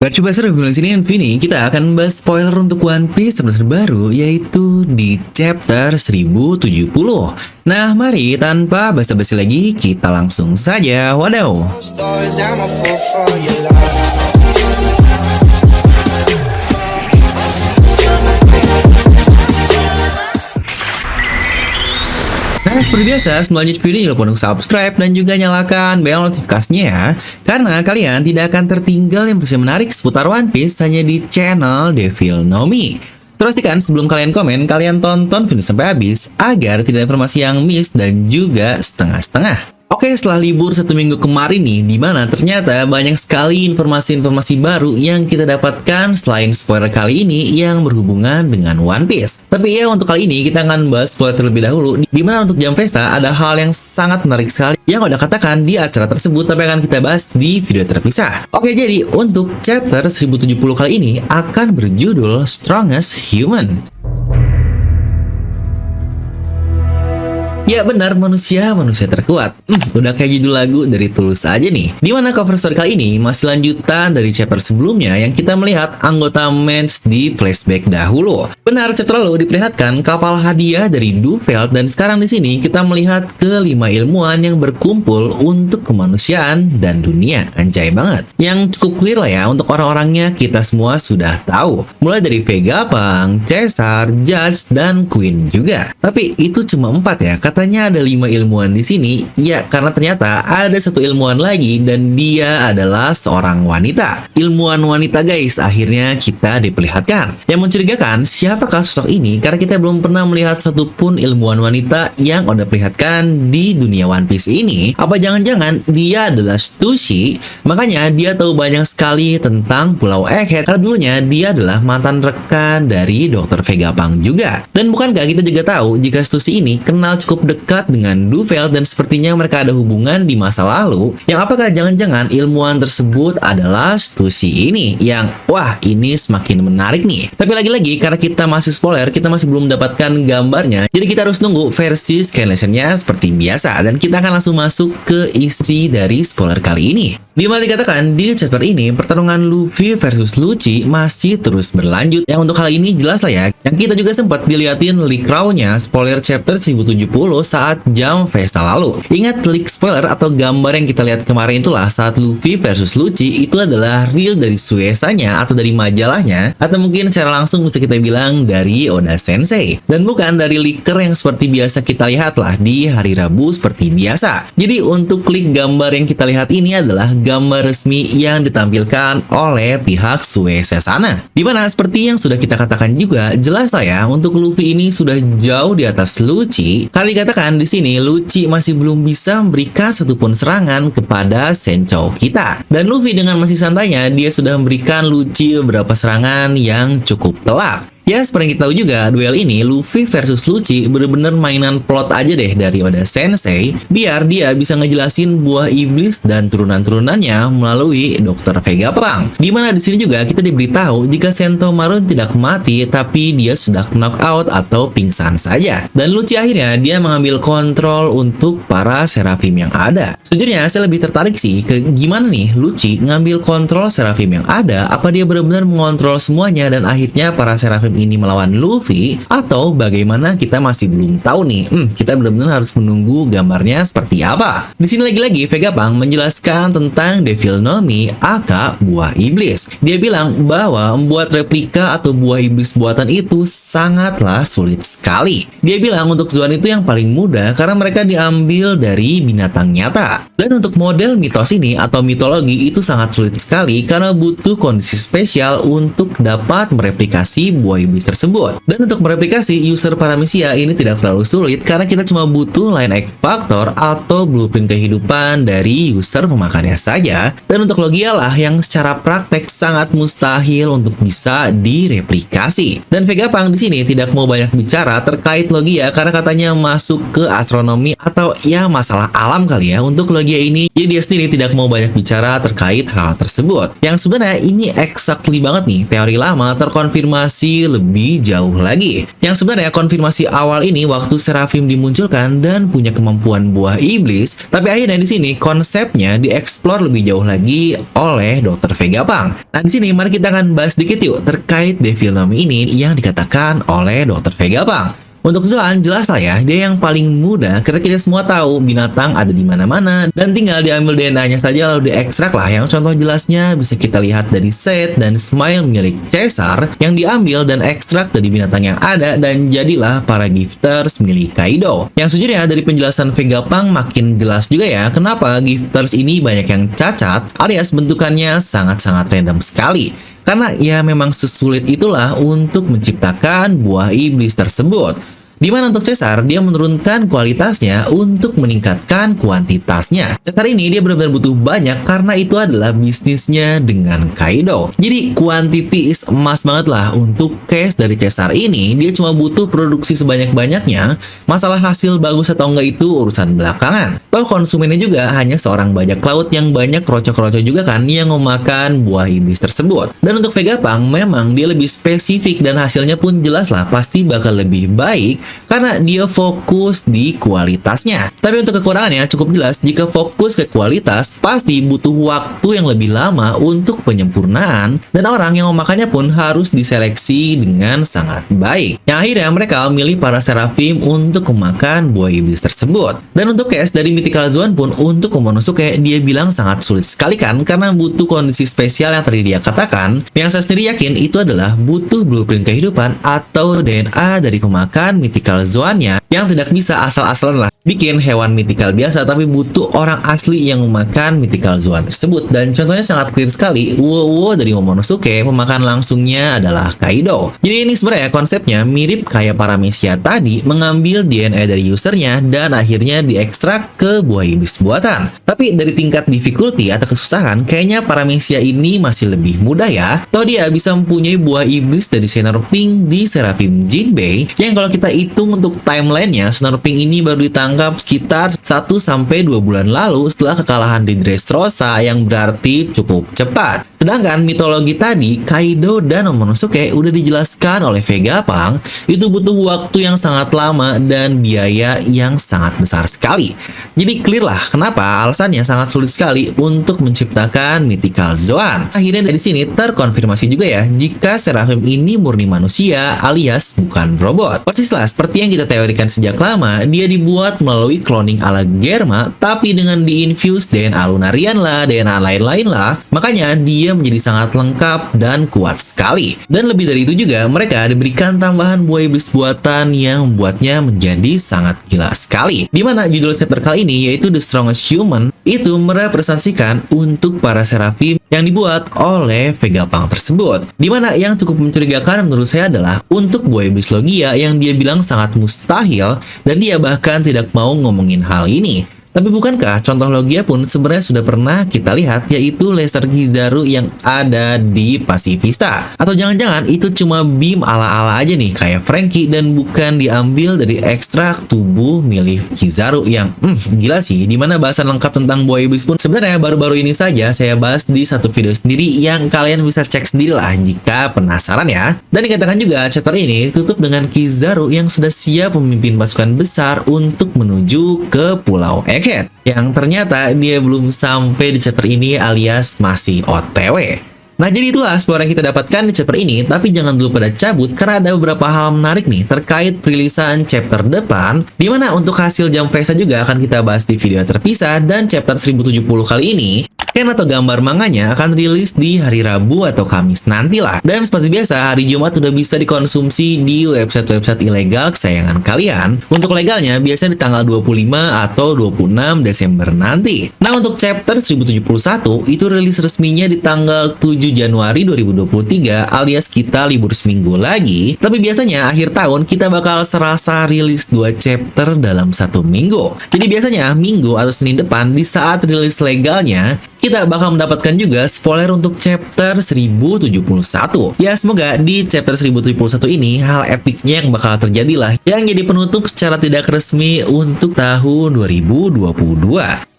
Coba seru bilang sini Vini, kita akan bahas spoiler untuk One Piece terbaru yaitu di chapter 1070. Nah, mari tanpa basa-basi lagi kita langsung saja. Wadaw. Nah, seperti biasa, sebelum lanjut video, jangan lupa untuk subscribe dan juga nyalakan bel notifikasinya ya. Karena kalian tidak akan tertinggal informasi menarik seputar One Piece hanya di channel Devil Know Me. Pastikan sebelum kalian komen, kalian tonton video sampai habis agar tidak ada informasi yang miss dan juga setengah-setengah. Oke, setelah libur 1 minggu kemarin nih, dimana ternyata banyak sekali informasi-informasi baru yang kita dapatkan selain spoiler kali ini yang berhubungan dengan One Piece. Tapi ya, untuk kali ini kita akan bahas spoiler terlebih dahulu, dimana untuk Jam Pesta ada hal yang sangat menarik sekali yang udah katakan di acara tersebut, tapi akan kita bahas di video terpisah. Oke, jadi untuk chapter 1070 kali ini akan berjudul Strongest Human. Ya benar, manusia terkuat. Udah kayak judul lagu dari Tulus aja nih. Dimana cover story kali ini masih lanjutan dari chapter sebelumnya yang kita melihat anggota Mance di flashback dahulu. Benar, chapter lalu diperlihatkan kapal hadiah dari Duveld dan sekarang di sini kita melihat kelima ilmuwan yang berkumpul untuk kemanusiaan dan dunia. Anjay banget. Yang cukup clear lah ya, untuk orang-orangnya kita semua sudah tahu. Mulai dari Vegapunk, Caesar, Judge, dan Queen juga. Tapi itu cuma 4 ya. Katanya ada 5 ilmuwan di sini, ya karena ternyata ada satu ilmuwan lagi dan dia adalah seorang wanita. Ilmuwan wanita guys, akhirnya kita diperlihatkan. Yang mencurigakan, siapakah sosok ini? Karena kita belum pernah melihat satupun ilmuwan wanita yang udah diperlihatkan di dunia One Piece ini. Apa jangan-jangan dia adalah Stussy? Makanya dia tahu banyak sekali tentang Pulau Egghead. Karena dulunya dia adalah mantan rekan dari Dr. Vegapunk juga. Dan bukankah kita juga tahu jika Stussy ini kenal cukup dekat dengan Duveld dan sepertinya mereka ada hubungan di masa lalu, yang apakah jangan-jangan ilmuwan tersebut adalah Stussy ini yang wah ini semakin menarik nih. Tapi lagi-lagi karena kita masih spoiler, kita masih belum mendapatkan gambarnya, jadi kita harus nunggu versi scanlationnya seperti biasa dan kita akan langsung masuk ke isi dari spoiler kali ini. Di mana dikatakan di chapter ini pertarungan Luffy versus Lucci masih terus berlanjut. Yang untuk hal ini jelas lah ya, yang kita juga sempat diliatin leak raw-nya spoiler chapter 1070 saat Jam Pesta lalu. Ingat leak spoiler atau gambar yang kita lihat kemarin itulah saat Luffy versus Lucci itu adalah real dari Shueisha-nya atau dari majalahnya, atau mungkin secara langsung bisa kita bilang dari Oda Sensei, dan bukan dari leaker yang seperti biasa kita lihat lah di hari Rabu seperti biasa. Jadi untuk klik gambar yang kita lihat ini adalah gambar resmi yang ditampilkan oleh pihak Shueisha sana. Dimana seperti yang sudah kita katakan juga, jelas lah ya untuk Luffy ini sudah jauh di atas Lucci. Karena dikatakan di sini Lucci masih belum bisa memberikan satupun serangan kepada Senchou kita. Dan Luffy dengan masih santainya dia sudah memberikan Lucci beberapa serangan yang cukup telak. Ya, seperti yang kita tahu juga, duel ini Luffy versus Lucci bener-bener mainan plot aja deh dari Oda Sensei, biar dia bisa ngejelasin buah iblis dan turunan-turunannya melalui Dr. Vegapunk. Dimana di sini juga kita diberitahu jika Sentomaru tidak mati, tapi dia sudah knock out atau pingsan saja. Dan Lucci akhirnya dia mengambil kontrol untuk para Seraphim yang ada. Sejujurnya saya lebih tertarik sih ke gimana nih Lucci ngambil kontrol Seraphim yang ada, apa dia benar-benar mengontrol semuanya dan akhirnya para Seraphim ini melawan Luffy, atau bagaimana kita masih belum tahu nih. Kita benar-benar harus menunggu gambarnya seperti apa. Di sini lagi-lagi Vegapunk menjelaskan tentang Devil Know Me aka buah iblis. Dia bilang bahwa membuat replika atau buah iblis buatan itu sangatlah sulit sekali. Dia bilang untuk Zoan itu yang paling mudah karena mereka diambil dari binatang nyata. Dan untuk model mitos ini atau mitologi itu sangat sulit sekali karena butuh kondisi spesial untuk dapat mereplikasi buah iblis tersebut. Dan untuk mereplikasi user Paramecia ini tidak terlalu sulit karena kita cuma butuh line X factor atau blueprint kehidupan dari user pemakannya saja. Dan untuk Logia lah yang secara praktek sangat mustahil untuk bisa direplikasi. Dan Vegapunk di sini tidak mau banyak bicara terkait Logia karena katanya masuk ke astronomi atau ya masalah alam kali ya untuk Logia ini. Jadi dia sendiri tidak mau banyak bicara terkait hal tersebut. Yang sebenarnya ini exactly banget nih teori lama terkonfirmasi lebih jauh lagi. Yang sebenarnya konfirmasi awal ini waktu Seraphim dimunculkan dan punya kemampuan buah iblis, tapi akhirnya di sini konsepnya dieksplor lebih jauh lagi oleh Dr. Vegapunk. Nah, di sini mari kita akan bahas dikit yuk terkait Devil Nami ini yang dikatakan oleh Dr. Vegapunk. Untuk Zoan, jelas lah ya, dia yang paling muda karena kita semua tahu binatang ada di mana-mana dan tinggal diambil DNA-nya saja lalu diekstrak lah. Yang contoh jelasnya bisa kita lihat dari Set dan Smile milik Caesar yang diambil dan ekstrak dari binatang yang ada dan jadilah para gifters milik Kaido. Yang sejujurnya dari penjelasan Vegapunk makin jelas juga ya kenapa gifters ini banyak yang cacat alias bentukannya sangat-sangat random sekali. Karena ya memang sesulit itulah untuk menciptakan buah iblis tersebut. Dimana untuk Caesar, dia menurunkan kualitasnya untuk meningkatkan kuantitasnya. Caesar ini dia benar-benar butuh banyak karena itu adalah bisnisnya dengan Kaido. Jadi quantity is emas banget lah untuk case dari Caesar ini. Dia cuma butuh produksi sebanyak-banyaknya. Masalah hasil bagus atau enggak itu urusan belakangan. Toh konsumennya juga hanya seorang bajak laut yang banyak kroco-kroco juga kan yang memakan buah iblis tersebut. Dan untuk Vegapunk memang dia lebih spesifik dan hasilnya pun jelas lah pasti bakal lebih baik karena dia fokus di kualitasnya. Tapi untuk kekurangannya cukup jelas, jika fokus ke kualitas pasti butuh waktu yang lebih lama untuk penyempurnaan dan orang yang memakannya pun harus diseleksi dengan sangat baik. Yang akhirnya mereka memilih para Seraphim untuk memakan buah iblis tersebut. Dan untuk case dari Mythical Zoan pun untuk Momonosuke dia bilang sangat sulit sekali kan karena butuh kondisi spesial yang tadi dia katakan. Yang saya sendiri yakin itu adalah butuh blueprint kehidupan atau DNA dari pemakan Mythical Zoan-nya yang tidak bisa asal-asalan lah bikin hewan mythical biasa, tapi butuh orang asli yang memakan Mythical Zoan tersebut. Dan contohnya sangat clear sekali, Uo dari Momonosuke pemakan langsungnya adalah Kaido. Jadi ini sebenarnya konsepnya mirip kayak Paramecia tadi mengambil DNA dari usernya dan akhirnya diekstrak ke buah iblis buatan. Tapi dari tingkat difficulty atau kesusahan kayaknya Paramecia ini masih lebih mudah ya. Toh dia bisa mempunyai buah iblis dari Snorping di Seraphim Jinbei yang kalau kita hitung untuk timelinenya, Snorping ini baru ditangkap sekitar 1-2 bulan lalu setelah kekalahan di Dressrosa yang berarti cukup cepat. Sedangkan mitologi tadi, Kaido dan Momonosuke udah dijelaskan oleh Vegapunk, itu butuh waktu yang sangat lama dan biaya yang sangat besar sekali. Jadi clear lah kenapa alasannya sangat sulit sekali untuk menciptakan Mythical Zoan. Akhirnya dari sini terkonfirmasi juga ya, jika Seraphim ini murni manusia alias bukan robot. Persislah seperti yang kita teorikan sejak lama, dia dibuat melalui cloning ala Germa, tapi dengan diinfuse DNA Lunarian lah, DNA lain-lain lah. Makanya dia menjadi sangat lengkap dan kuat sekali. Dan lebih dari itu juga, mereka diberikan tambahan buah iblis buatan yang membuatnya menjadi sangat gila sekali. Dimana judul chapter kali ini yaitu The Strongest Human, itu merepresentasikan untuk para Seraphim yang dibuat oleh Vegapunk tersebut. Dimana yang cukup mencurigakan menurut saya adalah untuk buah iblis Logia yang dia bilang sangat mustahil dan dia bahkan tidak mau ngomongin hal ini. Tapi bukankah contoh Logia pun sebenarnya sudah pernah kita lihat, yaitu laser Kizaru yang ada di Pacifista? Atau jangan-jangan itu cuma beam ala-ala aja nih kayak Franky dan bukan diambil dari ekstrak tubuh milik Kizaru yang gila sih. Dimana bahasan lengkap tentang buah iblis pun sebenarnya baru-baru ini saja saya bahas di satu video sendiri yang kalian bisa cek sendiri lah jika penasaran ya. Dan dikatakan juga chapter ini tutup dengan Kizaru yang sudah siap memimpin pasukan besar untuk menuju ke Pulau yang ternyata dia belum sampai di chapter ini alias masih OTW. Nah jadi itulah spoiler yang kita dapatkan di chapter ini, tapi jangan dulu pada cabut karena ada beberapa hal menarik nih terkait perilisan chapter depan, dimana untuk hasil jam Vesa juga akan kita bahas di video terpisah. Dan chapter 1070 kali ini scan atau gambar manganya akan rilis di hari Rabu atau Kamis nantilah. Dan seperti biasa, hari Jumat udah bisa dikonsumsi di website-website ilegal kesayangan kalian. Untuk legalnya biasanya di tanggal 25 atau 26 Desember nanti. Nah untuk chapter 1071 itu rilis resminya di tanggal 7 Januari 2023 alias kita libur seminggu lagi. Tapi biasanya akhir tahun kita bakal serasa rilis 2 chapter dalam 1 minggu. Jadi biasanya minggu atau Senin depan di saat rilis legalnya kita bakal mendapatkan juga spoiler untuk chapter 1071. Ya, semoga di chapter 1071 ini hal epicnya yang bakal terjadi lah, yang jadi penutup secara tidak resmi untuk tahun 2022.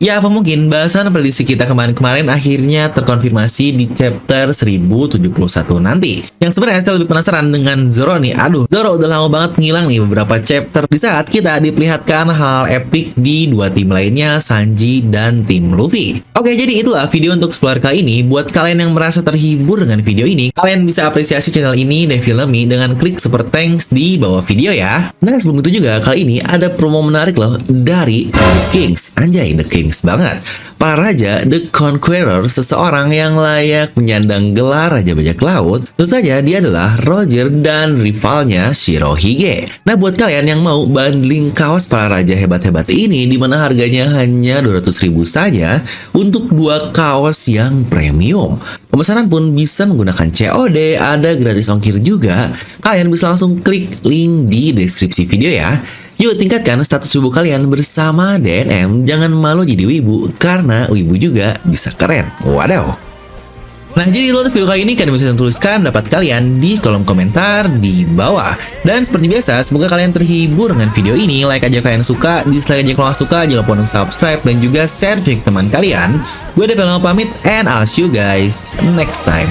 Ya, apa mungkin bahasan prediksi kita kemarin-kemarin akhirnya terkonfirmasi di chapter 1071 nanti. Yang sebenarnya saya lebih penasaran dengan Zoro nih. Aduh, Zoro udah lama banget ngilang nih beberapa chapter di saat kita diperlihatkan hal epic di dua tim lainnya, Sanji dan tim Luffy. Oke, jadi itulah video untuk spoiler kali ini. Buat kalian yang merasa terhibur dengan video ini, kalian bisa apresiasi channel ini Devillamy dengan klik super thanks di bawah video ya. Nah, sebelum itu juga kali ini ada promo menarik loh dari The Kings. Anjay, The Kings banget. Para raja, The Conqueror, seseorang yang layak menyandang gelar Raja Bajak Laut. Tentu saja dia adalah Roger dan rivalnya Shirohige. Nah, buat kalian yang mau bundling kaos para raja hebat-hebat ini, di mana harganya hanya 200.000 saja untuk dua kaos yang premium. Pemesanan pun bisa menggunakan COD, ada gratis ongkir juga. Kalian bisa langsung klik link di deskripsi video ya. Yuk tingkatkan status wibu kalian bersama DNM. Jangan malu jadi wibu, karena wibu juga bisa keren. Wadaw. Nah, jadi untuk video kali ini kalian bisa tuliskan pendapat kalian di kolom komentar di bawah. Dan seperti biasa, semoga kalian terhibur dengan video ini. Like aja kalian suka, dislike aja kalau nggak suka, jangan lupa untuk subscribe dan juga share ke teman kalian. Gue Devillamy pamit, and I'll see you guys next time.